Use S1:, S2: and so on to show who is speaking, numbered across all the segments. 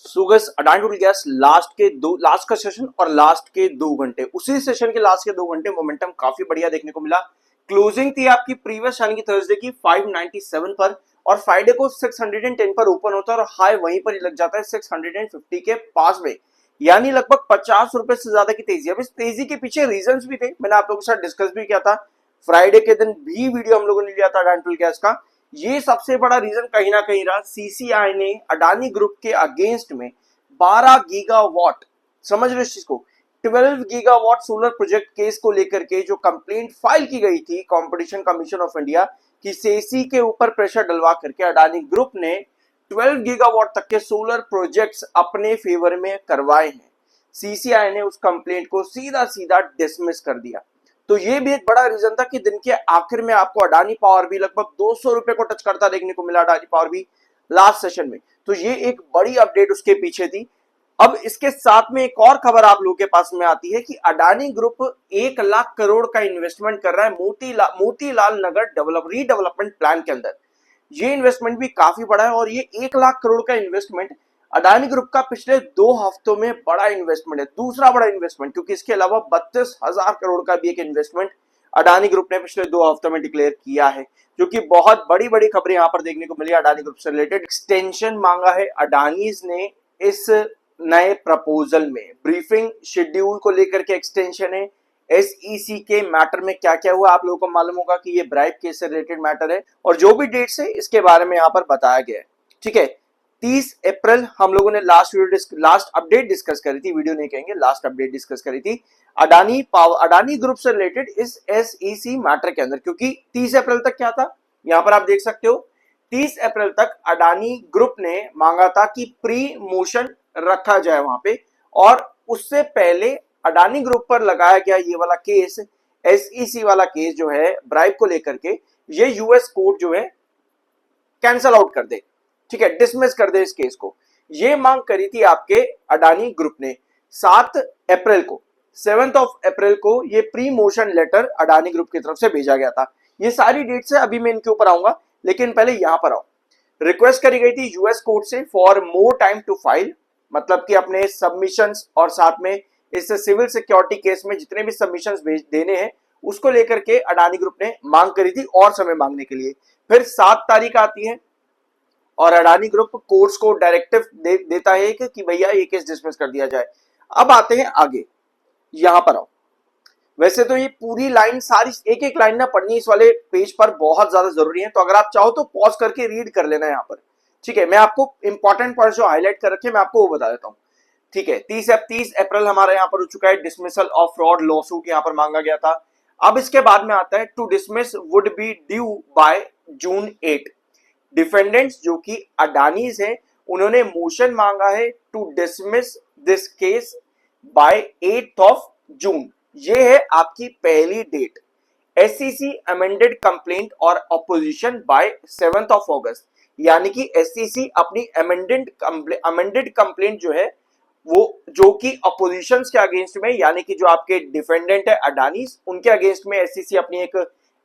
S1: सुगस Adani total gas last का session और last के 2 घंटे, उसी सेशन के लास्ट के 2 घंटे मोमेंटम काफी बढ़िया देखने को मिला। क्लोजिंग थी आपकी प्रीवियस यानी कि थर्सडे की 597 पर और फ्राइडे को 610 पर ओपन होता है और हाई वहीं पर ही लग जाता है 650 के पास में, यानी लगभग 50 रुपए से ज्यादा की तेजी। अब इस तेजी के पीछे रीजंस भी थे, मैंने आप लोगों के साथ डिस्कस भी किया था, फ्राइडे के दिन भी वीडियो हम लोगों ने लिया था अडानी टोटल गैस का। ये सबसे बड़ा रीजन कहीं ना कहीं रहा, सीसीआई ने अडानी ग्रुप के अगेंस्ट में 12 गीगावाट, समझ रहे इस चीज को, 12 गीगावाट सोलर प्रोजेक्ट केस को लेकर के जो कंप्लेंट फाइल की गई थी कंपटीशन कमीशन ऑफ इंडिया की सेसी के ऊपर प्रेशर डलवा करके अडानी ग्रुप ने 12 गीगावाट तक के सोलर प्रोजेक्ट्स अपने फेवर में करवाए हैं। सीसीआई ने उस कंप्लेंट को सीधा सीधा डिसमिस कर दिया। तो ये भी एक बड़ा रीजन था कि दिन के आखिर में आपको अडानी पावर भी लगभग 200 रुपए को टच करता देखने को मिला, अडानी पावर भी लास्ट सेशन में। तो ये एक बड़ी अपडेट उसके पीछे थी। अब इसके साथ में एक और खबर आप लोगों के पास में आती है कि अडानी ग्रुप 1 लाख करोड़ का इन्वेस्टमेंट कर रहा है मोतीलाल नगर रीडेवलपमेंट प्लान के अंदर। ये इन्वेस्टमेंट भी काफी बड़ा है और ये 1 लाख करोड़ का इन्वेस्टमेंट अडानी ग्रुप का पिछले 2 हफ्तों में बड़ा इन्वेस्टमेंट है, दूसरा बड़ा इन्वेस्टमेंट, क्योंकि इसके अलावा 32,000 करोड़ का भी एक इन्वेस्टमेंट अडानी ग्रुप ने पिछले 2 हफ्तों में डिक्लेयर किया है, जो कि बहुत बड़ी बड़ी खबरें यहां पर देखने को मिली अडानी ग्रुप से रिलेटेड। एक्सटेंशन मांगा है अडानीज ने इस नए प्रपोजल में, ब्रीफिंग शेड्यूल को लेकर के एक्सटेंशन है। एसईसी के मैटर में क्या क्या हुआ आप लोगों को मालूम होगा कि ये ब्राइब केस से रिलेटेड मैटर है और जो भी डेट्स है इसके बारे में यहां पर बताया गया है। ठीक है, 30 अप्रैल हम लोगों ने लास्ट अपडेट डिस्कस करी थी, वीडियो नहीं कहेंगे, लास्ट अपडेट डिस्कस करी थी अडानी ग्रुप से रिलेटेड इस एसईसी मैटर के अंदर, क्योंकि 30 अप्रैल तक क्या था यहां पर आप देख सकते हो, 30 अप्रैल तक अडानी ग्रुप ने मांगा था कि प्री मोशन रखा जाए वहां पे, और उससे पहले अडानी ग्रुप पर लगाया गया ये वाला केस, एसईसी वाला केस जो है ब्राइब को लेकर के, ये यूएस कोर्ट जो है कैंसल आउट कर दे, ठीक है, डिसमिस कर दे इस केस को। ये मांग करी थी आपके अडानी ग्रुप ने 7 अप्रैल को, 7 अप्रैल को ये pre motion letter Adani group की तरफ से भेजा गया था। ये सारी डेट्स है, अभी मैं इनके ऊपर आऊंगा, लेकिन पहले यहां पर आओ। रिक्वेस्ट करी गई थी यूएस कोर्ट से for more time to file, मतलब कि अपने सबमिशंस और साथ में इस सिविल सिक्योरिटी केस में जितने भी सबमिशंस देने हैं उसको लेकर के अडानी ग्रुप ने मांग करी थी और समय मांगने के लिए। फिर 7 तारीख आती है और अडानी ग्रुप कोर्ट्स को डायरेक्टिव देता है कि भैया ये केस डिसमिस कर दिया जाए। अब आते हैं आगे, यहां पर आओ। वैसे तो ये पूरी लाइन सारी एक एक लाइन ना पढ़नी इस वाले पेज पर बहुत ज्यादा जरूरी है, तो अगर आप चाहो तो पॉज करके रीड कर लेना यहां पर, ठीक है। मैं आपको इंपॉर्टेंट पॉइंट जो हाईलाइट कर रखे मैं आपको वो बता देता हूं, ठीक है। 30 अप्रैल हमारा यहां पर हो चुका है, डिसमिसल ऑफ फ्रॉड लॉसूट यहां पर मांगा गया था। अब इसके बाद में आता है to dismiss would be due by June 8। Defendants जो कि अडानीज है उन्होंने मोशन मांगा है to dismiss this case by 8 June. ये है आपकी पहली डेट। एससीसी अमेंडेड कंप्लेंट और अपोजिशन बाय 7 अगस्त, यानी कि एससीसी अपनी अमेंडेड कंप्लेंट जो है वो, जो कि अपोजिशंस के अगेंस्ट में, यानी कि जो आपके डिफेंडेंट है अडानीज उनके अगेंस्ट में एससीसी अपनी एक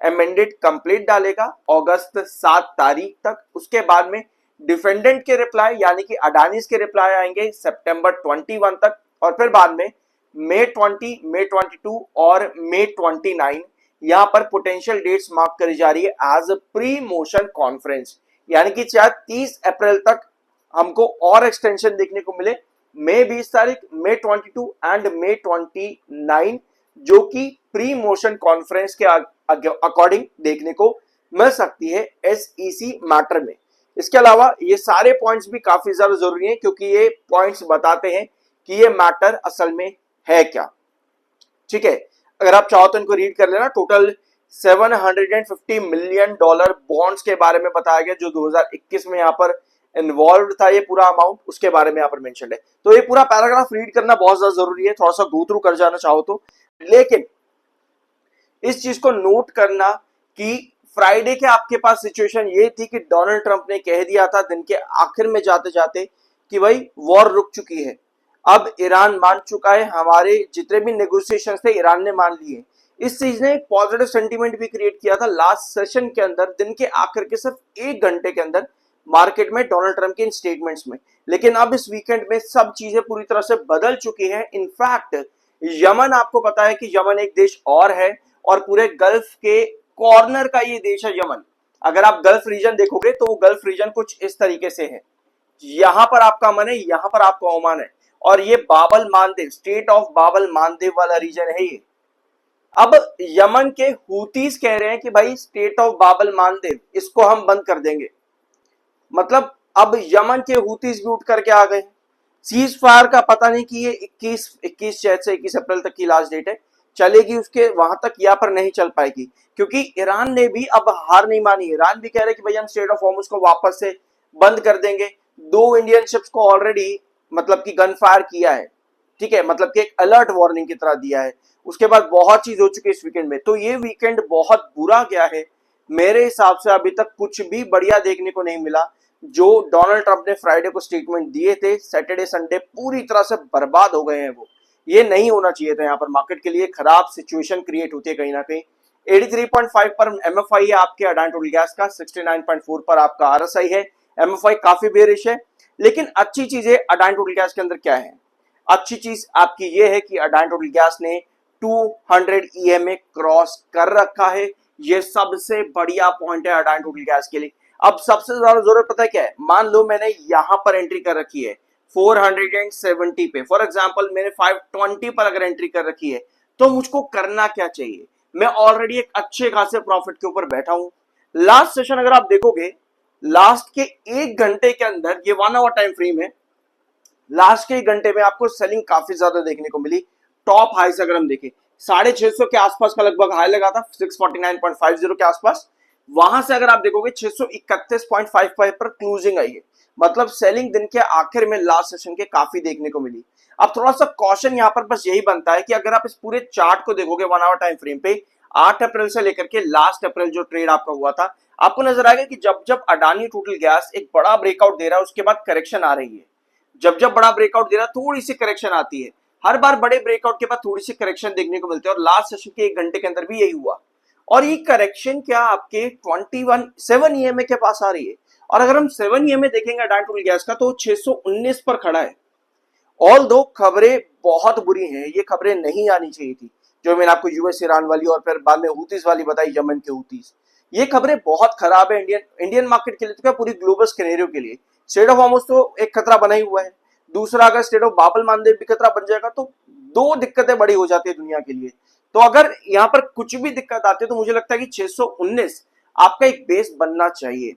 S1: अमेंडेड कंप्लेंट डालेगा अगस्त 7 तारीख तक। उसके बाद में डिफेंडेंट के रिप्लाई यानी कि अडानीज के रिप्लाई आएंगे सितंबर 21 तक, और फिर बाद में मई 20, मई 22 और मई 29 यहां पर पोटेंशियल डेट्स मार्क करी जा रही है एज प्री मोशन कॉन्फ्रेंस, यानी कि चाहे 30 अप्रैल तक हमको और एक्सटेंशन देखने को मिले, मई 20 तारीख, मई 22 एंड मई 29 जो कि प्री मोशन कॉन्फ्रेंस के अकॉर्डिंग देखने को मिल सकती है एसईसी मैटर में। इसके अलावा ये सारे पॉइंट्स भी काफी ज्यादा जरूरी हैं, क्योंकि ये पॉइंट्स बताते हैं कि ये मैटर असल में है क्या, ठीक है। अगर आप चाहो तो इनको रीड कर लेना। टोटल $750 मिलियन बॉन्ड्स के बारे में बताया गया जो 2021 में यहाँ पर इन्वॉल्व था, ये पूरा अमाउंट उसके बारे में यहाँ पर मेंशन है। तो ये पूरा पैराग्राफ रीड करना बहुत ज्यादा जरूरी है, थोड़ा सा गो थ्रू कर जाना चाहो तो। लेकिन इस चीज को नोट करना कि फ्राइडे के आपके पास सिचुएशन ये थी कि डोनाल्ड ट्रंप ने कह दिया था दिन के आखिर में जाते जाते कि भाई वॉर रुक चुकी है, अब ईरान मान चुका है, हमारे जितने भी नेगोशिएशंस थे ईरान ने मान लिए। इस चीज ने एक पॉजिटिव सेंटीमेंट भी क्रिएट किया था लास्ट सेशन के अंदर। दिन के आखिर के सिर्फ 1 घंटे के अंदर मार्केट में डोनाल्ड ट्रंप के इन स्टेटमेंट्स में। लेकिन अब इस वीकेंड में सब चीजें पूरी तरह से बदल चुकी हैं। इनफैक्ट यमन, आपको पता है कि यमन एक देश और है और पूरे गल्फ के कॉर्नर का ये देश है यमन। अगर आप गल्फ रीजन देखोगे तो वो गल्फ रीजन कुछ इस तरीके से है, यहां पर आपका अमन है, यहां पर आपका ओमान है, और ये बाबल मानदेव, स्टेट ऑफ बाबल मानदेव वाला रीजन है ये। अब यमन के हूतीस कह रहे हैं कि भाई स्टेट ऑफ बाबल मानदेव इसको हम बंद कर देंगे। मतलब अब यमन के हूतीस भी उठ करके आ गए। सीज फायर का पता नहीं कि ये 21 शायद से 21 अप्रैल तक की लास्ट डेट है, चलेगी उसके वहां तक या पर नहीं चल पाएगी, क्योंकि ईरान ने भी अब हार नहीं मानी। ईरान भी कह रहे कि भाई हम स्टेट ऑफ हॉर्मुज को वापस से बंद कर देंगे। 2 इंडियन शिप्स को ऑलरेडी मतलब कि गन फायर किया है, ठीक है, मतलब कि एक अलर्ट वार्निंग की तरह दिया है। उसके बाद बहुत चीज हो चुकी है इस वीकेंड में। तो ये वीकेंड बहुत बुरा गया है मेरे हिसाब से। अभी तक कुछ भी बढ़िया देखने को नहीं मिला। जो डोनाल्ड ट्रंप ने फ्राइडे को स्टेटमेंट दिए थे, सैटरडे संडे पूरी तरह से बर्बाद हो गए हैं वो। ये नहीं होना चाहिए था। यहाँ पर मार्केट के लिए खराब सिचुएशन क्रिएट होती है कहीं ना कहीं। 83.5 पर एमएफआई है आपके अडानी टोटल गैस का, 69.4 पर आपका आरएसआई है। एमएफआई काफी बेरिश है। लेकिन अच्छी चीज है अडानी टोटल गैस के अंदर क्या है, अच्छी चीज आपकी ये है कि अडानी टोटल गैस ने 200 ईएमए क्रॉस कर रखा है। ये सबसे बढ़िया पॉइंट है अडानी टोटल गैस के लिए। अब सबसे ज्यादा जरूरत पता है क्या है, मान लो मैंने यहां पर एंट्री कर रखी है 470 पे, फॉर एग्जांपल मैंने 520 पर अगर एंट्री कर रखी है, तो मुझको करना क्या चाहिए। मैं ऑलरेडी एक अच्छे खासे प्रॉफिट के ऊपर बैठा हूं। लास्ट सेशन अगर आप देखोगे, लास्ट के 1 घंटे के अंदर, ये 1 आवर टाइम फ्रेम है, लास्ट के 1 घंटे में आपको सेलिंग काफी ज्यादा देखने को मिली। टॉप हाई से अगर हम देखें 650 के आसपास का लगभग हाई लगा था, 649.50 के आसपास। वहां से अगर आप देखोगे 631.55 पर क्लोजिंग आई है। मतलब सेलिंग दिन के आखिर में लास्ट सेशन के काफी देखने को मिली। अब थोड़ा सा कॉशन यहां पर बस यही बनता है कि अगर आप इस पूरे चार्ट को देखोगे 1 आवर टाइम फ्रेम पे, 8 अप्रैल से लेकर के लास्ट अप्रैल जो ट्रेड आपका हुआ था, आपको नजर आएगा कि जब जब अडानी टोटल गैस एक बड़ा ब्रेकआउट दे रहा है उसके बाद करेक्शन आ रही है। जब जब बड़ा ब्रेकआउट दे रहा है थोड़ी सी करेक्शन आती है। हर बार बड़े ब्रेकआउट के बाद थोड़ी सी करेक्शन देखने को मिलती है, और लास्ट सेशन के 1 घंटे के अंदर भी यही हुआ। और ये करेक्शन क्या आपके 7 ईएमए के पास आ रही है। और अगर हम 7 ईएमए देखेंगे अडानी टोटल गैस का, तो 619 पर खड़ा है। ऑल दो खबरें बहुत बुरी हैं, ये खबरें नहीं आनी चाहिए थी जो मैंने आपको यूएस ईरान वाली और फिर बाद में हूतीस वाली बताई, यमन के हूतीस। ये खबरें बहुत खराब है इंडियन मार्केट के लिए, तो क्या पूरी ग्लोबल सिनेरियो के लिए। स्टेट ऑफ हॉर्मुज तो एक खतरा बना ही हुआ है, दूसरा अगर स्टेट ऑफ बाबल मानदेव भी खतरा बन जाएगा तो 2 दिक्कतें बड़ी हो जाती है दुनिया के लिए। तो अगर यहाँ पर कुछ भी दिक्कत आती है तो मुझे लगता है कि 619 आपका एक बेस बनना चाहिए।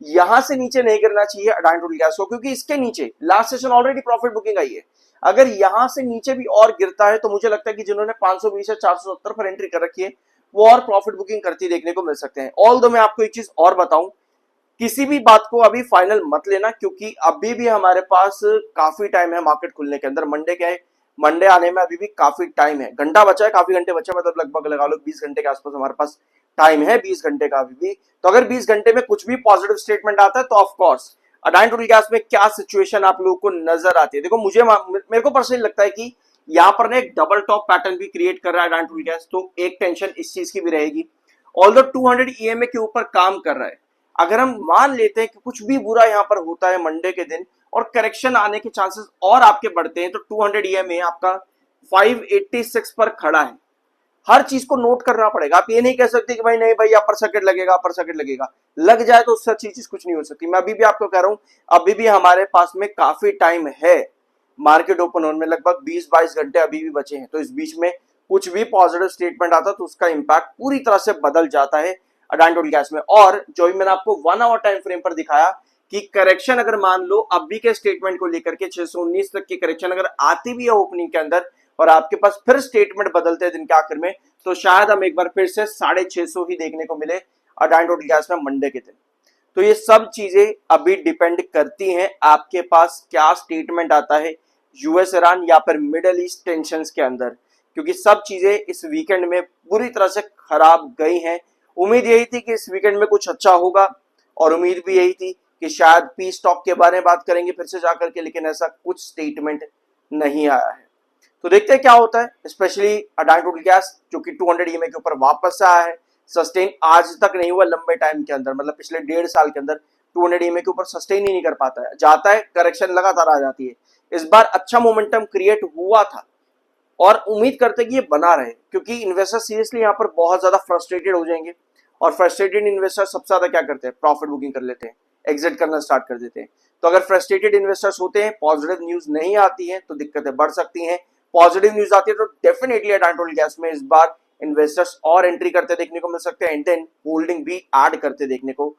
S1: यहां से नीचे नहीं गिरना चाहिए अडानी टोटल गैस को, क्योंकि इसके नीचे last session already profit booking आई है। अगर यहां से नीचे भी और गिरता है तो मुझे लगता है कि जिन्होंने 520 या 470 पर एंट्री कर रखी है वो और प्रॉफिट बुकिंग करती देखने को मिल सकते हैं। ऑल दो मैं आपको एक चीज और बताऊं, किसी भी बात को अभी फाइनल मत लेना, क्योंकि अभी भी हमारे पास काफी टाइम है मार्केट खुलने के अंदर। मंडे क्या है, मंडे आने में अभी भी काफी टाइम है, घंटा बचा है, काफी घंटे बचे, मतलब लगभग लगा लो 20 घंटे के आसपास हमारे पास टाइम है, 20 घंटे का अभी भी। तो अगर 20 घंटे में कुछ भी पॉजिटिव स्टेटमेंट आता है तो ऑफकोर्स अडानी टोटल गैस में क्या सिचुएशन आप लोगों को नजर आती है। देखो मेरे को पर्सनली लगता है कि यहाँ पर ना एक डबल टॉप पैटर्न भी क्रिएट कर रहा है अडानी टोटल गैस, तो एक टेंशन इस चीज की भी रहेगी। ऑल्दो 200 ईएमए के ऊपर काम कर रहा है। अगर हम मान लेते हैं कि कुछ भी बुरा यहाँ पर होता है मंडे के दिन और करेक्शन आने के चांसेस और आपके बढ़ते हैं, तो 200 ईएमए आपका 586 पर खड़ा है। हर चीज को नोट करना पड़ेगा। आप ये नहीं कह सकते कि भाई नहीं भाई अपर सर्किट लगेगा, अपर सर्किट लगेगा, लग जाए तो उससे अच्छी चीज कुछ नहीं हो सकती। मैं अभी भी आपको कह रहा हूं, अभी भी हमारे पास में काफी टाइम है मार्केट ओपन होने में, लगभग 20-22 घंटे अभी भी बचे हैं। तो इस बीच में कुछ भी पॉजिटिव स्टेटमेंट आता तो उसका इंपैक्ट पूरी तरह से बदल जाता है अडानी टोटल गैस में। और जो भी मैंने आपको 1 आवर टाइम फ्रेम पर दिखाया कि करेक्शन अगर मान लो अभी के स्टेटमेंट को लेकर के 619 तक की करेक्शन अगर आती भी है ओपनिंग के अंदर और आपके पास फिर स्टेटमेंट बदलते हैं दिन के आखिर में, तो शायद हम एक बार फिर से 650 ही देखने को मिले अडानी टोटल गैस में मंडे के दिन। तो ये सब चीजें अभी डिपेंड करती हैं आपके पास क्या स्टेटमेंट आता है यूएस ईरान या फिर मिडल ईस्ट टेंशन के अंदर, क्योंकि सब चीजें इस वीकेंड में पूरी तरह से खराब गई हैं। उम्मीद यही थी कि इस वीकेंड में कुछ अच्छा होगा और उम्मीद भी यही थी कि शायद पी स्टॉक के बारे में बात करेंगे फिर से जाकर के, लेकिन ऐसा कुछ स्टेटमेंट नहीं आया है। तो देखते हैं क्या होता है, स्पेशली अडानी टोटल गैस जो कि 200 ईएमए के ऊपर वापस आया है। सस्टेन आज तक नहीं हुआ लंबे टाइम के अंदर, मतलब पिछले 1.5 साल के अंदर 200 EMA के ऊपर सस्टेन ही नहीं कर पाता है, जाता है, करेक्शन लगातार आ जाती है। इस बार अच्छा मोमेंटम क्रिएट हुआ था और उम्मीद करते कि ये बना रहे, क्योंकि इन्वेस्टर सीरियसली यहाँ पर बहुत ज्यादा फ्रस्ट्रेटेड हो जाएंगे और फ्रस्ट्रेटेड इन्वेस्टर सबसे ज्यादा क्या करते हैं, प्रॉफिट बुकिंग कर लेते हैं, एग्जिट करना स्टार्ट कर देते हैं। तो अगर फ्रस्ट्रेटेड इन्वेस्टर्स होते हैं, पॉजिटिव न्यूज नहीं आती है तो दिक्कतें बढ़ सकती हैं, पॉजिटिव न्यूज आती है तो डेफिनेटली अडांटोल गैस में इस बार इन्वेस्टर्स और एंट्री करते देखने को मिल सकते हैं एंड देन होल्डिंग भी ऐड करते देखने को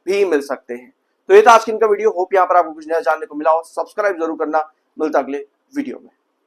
S1: भी मिल सकते हैं। तो ये था आज की इनका वीडियो, होप यहाँ पर आपको कुछ नया जानने को मिला हो। सब्सक्राइब जरूर करना, मिलता अगले वीडियो में।